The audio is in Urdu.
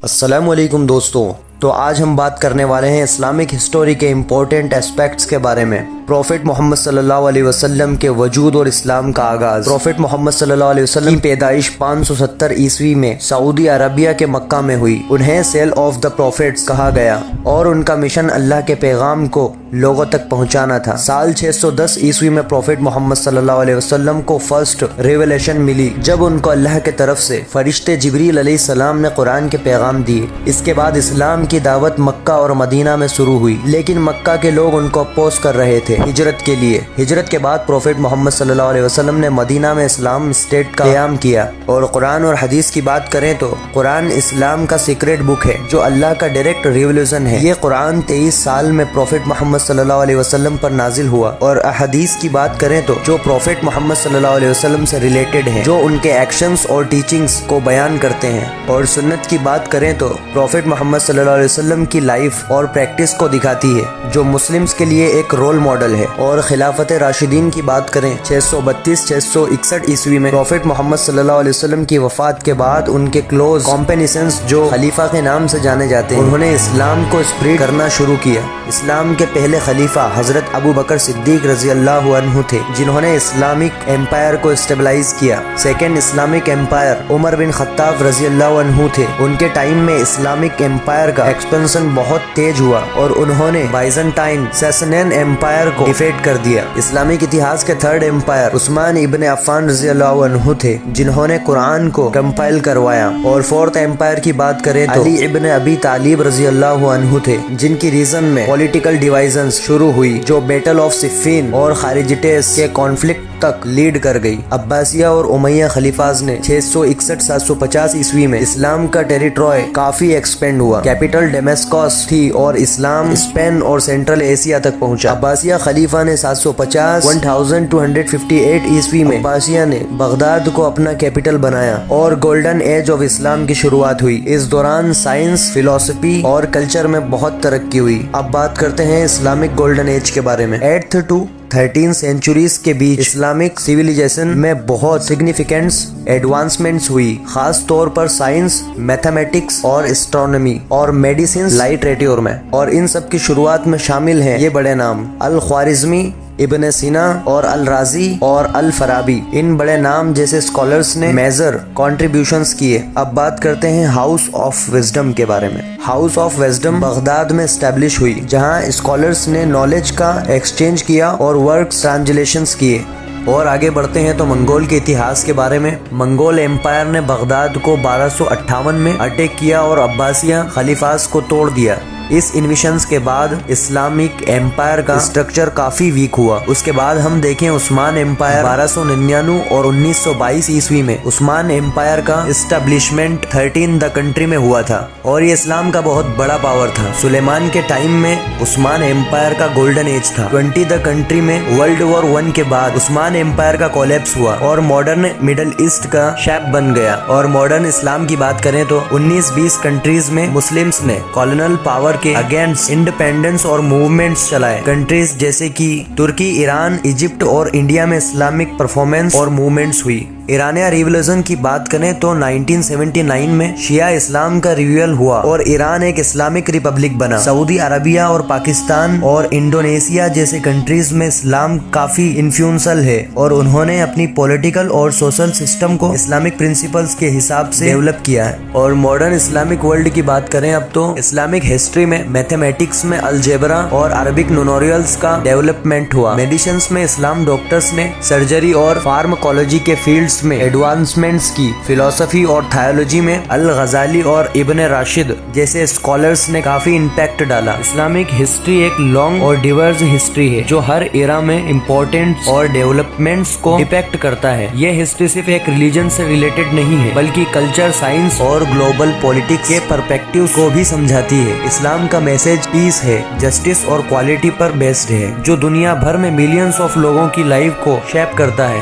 السلام علیکم دوستوں، تو آج ہم بات کرنے والے ہیں اسلامک ہسٹوری کے امپورٹنٹ اسپیکٹس کے بارے میں۔ پروفٹ محمد صلی اللہ علیہ وسلم کے وجود اور اسلام کا آغاز۔ پروفٹ محمد صلی اللہ علیہ وسلم کی پیدائش 570 عیسوی میں سعودی عربیہ کے مکہ میں ہوئی۔ انہیں سیل آف دا پروفٹس کہا گیا اور ان کا مشن اللہ کے پیغام کو لوگوں تک پہنچانا تھا۔ سال 610 عیسوی میں پروفٹ محمد صلی اللہ علیہ وسلم کو فرسٹ ریویلیشن ملی، جب ان کو اللہ کے طرف سے فرشتے جبریل علیہ السلام نے قرآن کے پیغام دیے۔ اس کے بعد اسلام کی دعوت مکہ اور مدینہ میں شروع ہوئی، لیکن مکہ کے لوگ ان کو اپوز کر رہے تھے ہجرت کے لیے۔ ہجرت کے بعد پروفٹ محمد صلی اللہ علیہ وسلم نے مدینہ میں اسلام اسٹیٹ کا قیام کیا۔ اور قرآن اور حدیث کی بات کریں تو قرآن اسلام کا سیکریٹ بک ہے جو اللہ کا ڈائریکٹ ریولیوشن ہے۔ یہ قرآن 23 سال میں پروفٹ محمد صلی اللہ علیہ وسلم پر نازل ہوا۔ اور احادیث کی بات کریں تو جو پروفٹ محمد صلی اللہ علیہ وسلم سے ریلیٹڈ ہیں، جو ان کے ایکشنز اور ٹیچنگز کو بیان کرتے ہیں۔ اور سنت کی بات کریں تو پروفٹ محمد صلی اللہ علیہ وسلم کی لائف اور پریکٹس کو دکھاتی ہے، جو مسلمز کے لیے ایک رول ماڈل ہے۔ اور خلافت راشدین کی بات کریں 632-661 عیسوی میں پروفٹ محمد صلی اللہ علیہ وسلم کی وفات کے بعد ان کے کلوز کمپینسنز جو خلیفہ کے نام سے جانے جاتے ہیں، انہوں نے اسلام کو اسپریڈ کرنا شروع کیا۔ اسلام کے پہلے خلیفہ حضرت ابو بکر صدیق رضی اللہ عنہ تھے، جنہوں نے اسلامک ایمپائر کو اسٹیبلائز کیا۔ سیکنڈ اسلامک ایمپائر عمر بن خطاب رضی اللہ عنہ تھے۔ ان کے ٹائم میں اسلامک ایمپائر کا ایکسپینشن بہت تیز ہوا اور انہوں نے بائزنٹائن ساسانین ایمپائر کو ڈیفیٹ کر دیا۔ اسلامک اتہاس کے تھرڈ ایمپائر عثمان ابن عفان رضی اللہ عنہ تھے، جنہوں نے قرآن کو کمپائل کروایا۔ اور فورتھ ایمپائر کی بات کریں تو علی ابن ابی طالب رضی اللہ عنہ تھے، جن کی ریزن میں پولیٹیکل ڈیوائزنز شروع ہوئی، جو بیٹل آف صفین اور خارجٹیس کے کانفلکٹ تک لیڈ کر گئی۔ عباسیہ اور امیہ خلیفاز نے 661-750 عیسوی میں اسلام کا ٹیریٹوری کافی ایکسپینڈ ہوا۔ کیپٹل ڈیماسکس تھی اور اسلام اسپین اور سینٹرل ایشیا تک پہنچا۔ عباسیہ خلیفہ نے 1258 عیسوی میں عباسیہ نے بغداد کو اپنا کیپٹل بنایا اور گولڈن ایج آف اسلام کی شروعات ہوئی۔ اس دوران سائنس، فلسفی اور کلچر میں بہت ترقی ہوئی۔ اب بات کرتے ہیں اسلامک گولڈن ایج کے بارے میں۔ 8th to 13 سینچوریز کے بیچ اسلامک سیویلائزیشن میں بہت سگنیفیکنٹ ایڈوانسمنٹس ہوئی، خاص طور پر سائنس، میتھمیٹکس اور اسٹرونومی اور میڈیسن لٹریچر میں۔ اور ان سب کی شروعات میں شامل ہیں یہ بڑے نام: الخوارزمی، ابن سینا اور الرازی اور الفارابی۔ ان بڑے نام جیسے اسکالرز نے میجر کنٹریبیوشنز کیے۔ اب بات کرتے ہیں ہاؤس آف وزڈم کے بارے میں۔ ہاؤس آف وزڈم بغداد میں اسٹیبلش ہوئی، جہاں اسکالرز نے نالج کا ایکسچینج کیا اور ورکس ٹرانسلیشنز کیے۔ اور آگے بڑھتے ہیں تو منگول کے اتہاس کے بارے میں۔ منگول ایمپائر نے بغداد کو 1258 میں اٹیک کیا اور عباسیہ خلیفاز کو توڑ دیا۔ اس انویشنز کے بعد اسلامک ایمپائر کا اسٹرکچر کافی ویک ہوا۔ اس کے بعد ہم دیکھیں عثمان ایمپائر 1299 اور 1922 عیسوی میں۔ عثمان ایمپائر کا اسٹیبلشمنٹ 13 دا کنٹری میں ہوا تھا اور یہ اسلام کا بہت بڑا پاور تھا۔ سلیمان کے ٹائم میں عثمان ایمپائر کا گولڈن ایج تھا۔ 20 دا کنٹری میں ورلڈ وار 1 کے بعد عثمان ایمپائر کا کولیپس ہوا اور ماڈرن مڈل ایسٹ کا شیپ بن گیا۔ اور ماڈرن اسلام کی بات کریں تو 19-20 کنٹریز میں مسلمز نے کالونل پاور کے اگینسٹ انڈیپینڈنس اور موومنٹس چلائے۔ کنٹریز جیسے کہ ترکی، ایران، ایجپٹ اور انڈیا میں اسلامک پرفارمنس اور موومنٹس ہوئی۔ ایرانیہ ریولیوشن کی بات کریں تو 1979 میں شیعہ اسلام کا ریویول ہوا اور ایران ایک اسلامک ریپبلک بنا۔ سعودی عربیہ اور پاکستان اور انڈونیشیا جیسے کنٹریز میں اسلام کافی انفلوئنشل ہے اور انہوں نے اپنی پولیٹیکل اور سوشل سسٹم کو اسلامک پرنسپلز کے حساب سے ڈیولپ کیا ہے۔ اور ماڈرن اسلامک ورلڈ کی بات کریں اب تو اسلامک ہسٹری میں میتھمیٹکس میں الجبرا اور عربک نونوریلز کا ڈیولپمنٹ ہوا۔ میڈیسنس میں اسلام ڈاکٹرز نے سرجری اور فارماکولوجی کے فیلڈز میں ایڈوانسمنٹس کی۔ فلسفی اور تھیولوجی میں الغزالی اور ابن راشد جیسے اسکالرز نے کافی امپیکٹ ڈالا۔ اسلامک ہسٹری ایک لانگ اور ڈیورس ہسٹری ہے جو ہر ایرا میں امپورٹنٹ اور ڈیولپمنٹس کو ڈپیکٹ کرتا ہے۔ یہ ہسٹری صرف ایک ریلیجن سے ریلیٹڈ نہیں ہے بلکہ کلچر، سائنس اور گلوبل پولیٹکس کے پرسپیکٹیو کو بھی سمجھاتی ہے۔ اسلام کا میسج پیس ہے، جسٹس اور کوالٹی پر بیسڈ ہے، جو دنیا بھر میں ملینز آف لوگوں کی لائف کو شیپ کرتا ہے۔